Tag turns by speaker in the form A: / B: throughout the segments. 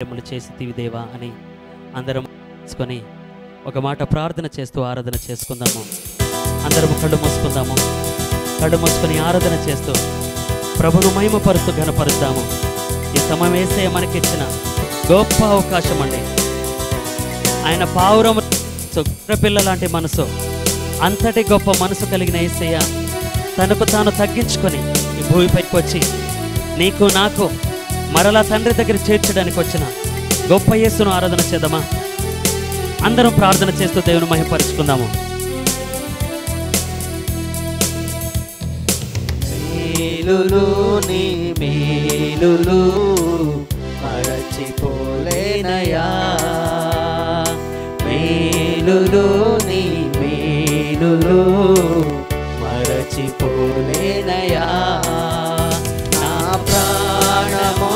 A: కార్యములు చేసితివి దేవా అని అందరం తీసుకొని ఒక మాట ప్రార్థన చేస్తూ ఆరాధన చేసుకుందాము. అందరం కళ్ళు మూసుకుందాము. కళ్ళు మూసుకొని ఆరాధన చేస్తూ ప్రభును మహిమపరుస్తూ ఘనపరుద్దాము. ఈ సమయం యేసయ్య మనకిచ్చిన గొప్ప అవకాశం అండి. ఆయన పావురము పిల్ల లాంటి మనసు, అంతటి గొప్ప మనసు కలిగిన యేసయ్య తనకు తాను తగ్గించుకొని ఈ భూమిపైకి వచ్చి నీకు నాకు మరలా తండ్రి దగ్గర చేర్చడానికి వచ్చిన గొప్ప యేసును ఆరాధన చేద్దామా? అందరం ప్రార్థన చేస్తూ దేవుని మహిమపరుచుకుందాము.
B: మేలులు నీ మేలులు మరచిపోలేనయా, మేలులు నీ మేలులు మరచిపోలేనయా, నా ప్రాణము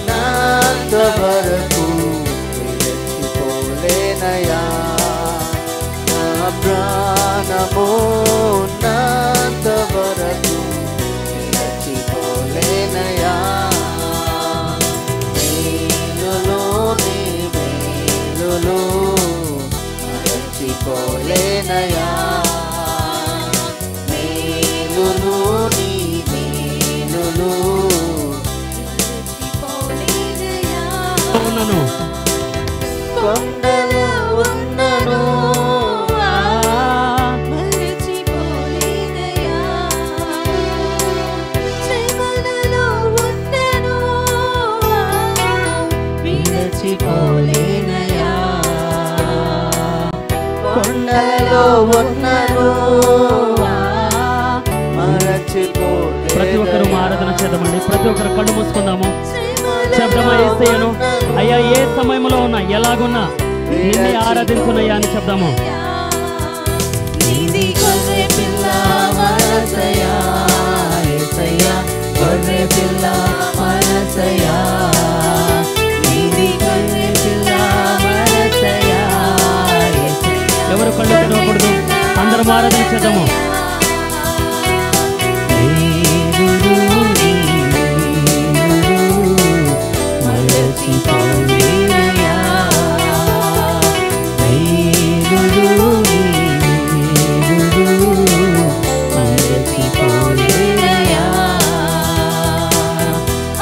B: నాంతవరకు విరచిపోలేనయా, నా ప్రాణము నాంతవరకు విరచిపోలేనయా, మేలులు నీ మేలులు మరచిపోలేనయా, మేలులు నీ మేలులు
A: ఉన్నను
B: కొండలు ఉన్నను
C: మరచిపోలేనయా, శ్రమలలో ఉన్నను విరచిపోలేనయా,
B: కొండలో ఉన్నను మరచిపోలేనయా.
A: ప్రతి ఒక్కరు ఆరాధన చేద్దామండి. ప్రతి ఒక్కరు కళ్ళు మూసుకుందాము. శబ్దమా యేసయ్యను, అయ్యా ఏ సమయంలో ఉన్నా ఎలాగున్నా నిన్నే ఆరాధించునయ్యా అని చెప్దాము.
C: నీది గొర్రె పిల్ల మనసయ్యా, యేసయ్యా గొర్రె పిల్ల మనసయ్యా, నీది గొర్రె పిల్ల మనసయ్యా, యేసయ్యా
A: ఎవరు కళ్ళు తెరవకూడదు, అందరం ఆరాధన చేద్దాము.
C: మరచిపోలేనయా, మరచిపోలేనయా,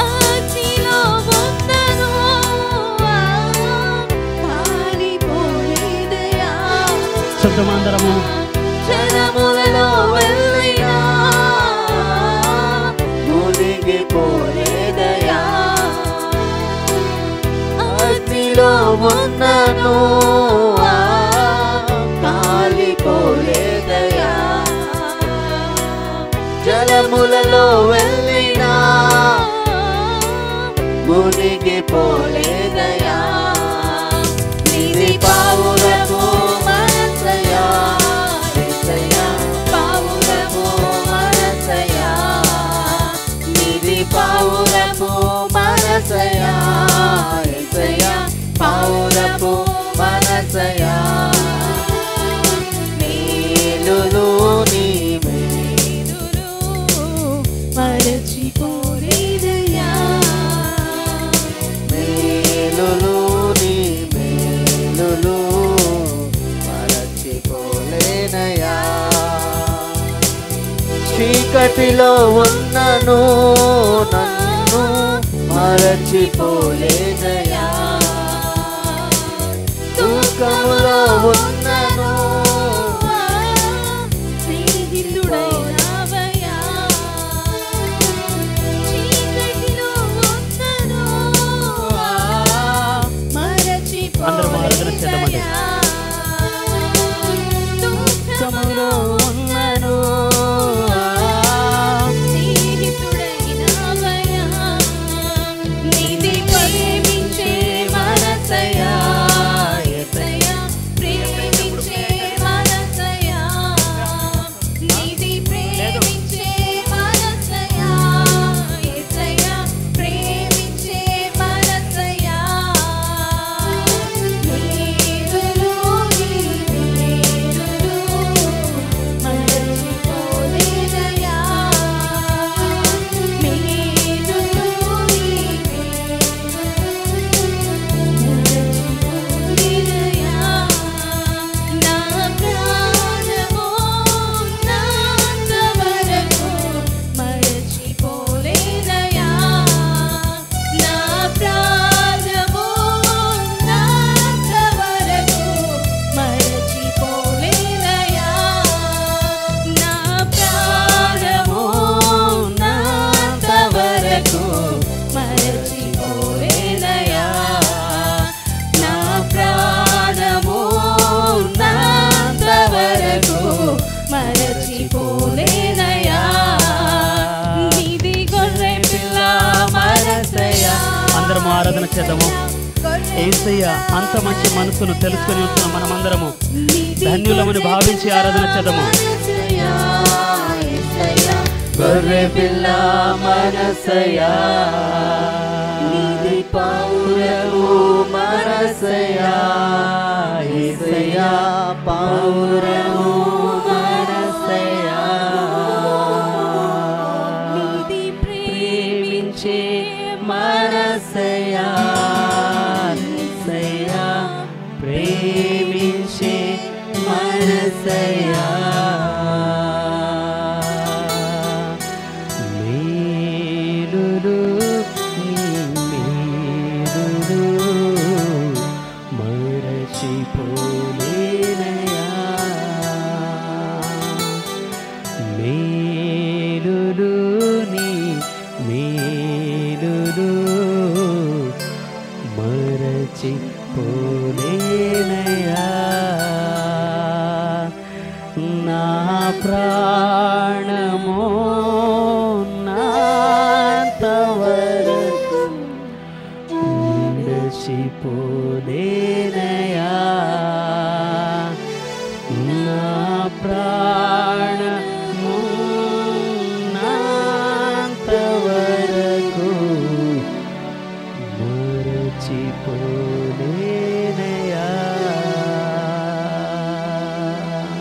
C: అగ్నిలో ఉన్నను కాలిపోలేనయా,
A: శబ్దం అందరము
C: జనములలో వెళ్ళినా
B: మునిగిపోలేదయా, అగ్నిలో ఉన్నను కాలిపోలేదయా, జలములలో వెళ్ళినా మునిగిపోలేదయా, నీది పావురపు మనసయ్యా, యేసయ్యా పావురపు మనసయ్యా, నీది పావురపు మనసయ్యా, యేసయ్యా పావురపు మనసయ్యా, మేలులు నీ మేలులు
C: మరచిపోలేనయా,
B: మేలులు నీ మేలులు మరచిపోలేనయా, చీకటిలో ఉన్నను నన్ను మరచిపోలేనయా, దుఃఖములో ఉన్నను
C: స్నేహితుడైనావయ్యా, చీకటిలో ఉన్నను
A: అందరం ఆరాధన చేద్దామండి.
C: మరచిపోలేనయా,
B: దుఃఖములో ఉన్నను
C: స్నేహితుడైనావయ్యా, నీది ప్రేమించే
A: చేద్దాము. యేసయ్య అంత మంచి మనసును తెలుసుకొని ఉంటున్న మనమందరము ధన్యులమని భావించి ఆరాధన చేద్దాము.
B: గొర్రె పిల్ల మనసయా నీది పౌరము మనసయా యేసయ్యా పౌరము మనసయా
C: నీది
B: ప్రేమించే మనసయా యేసయ్యా ప్రేమించే మనసయా నా ప్రాణమో నాంతవరకు నిలిచిపోలేనయా నా ప్రాణమో నాంతవరకు మరచిపో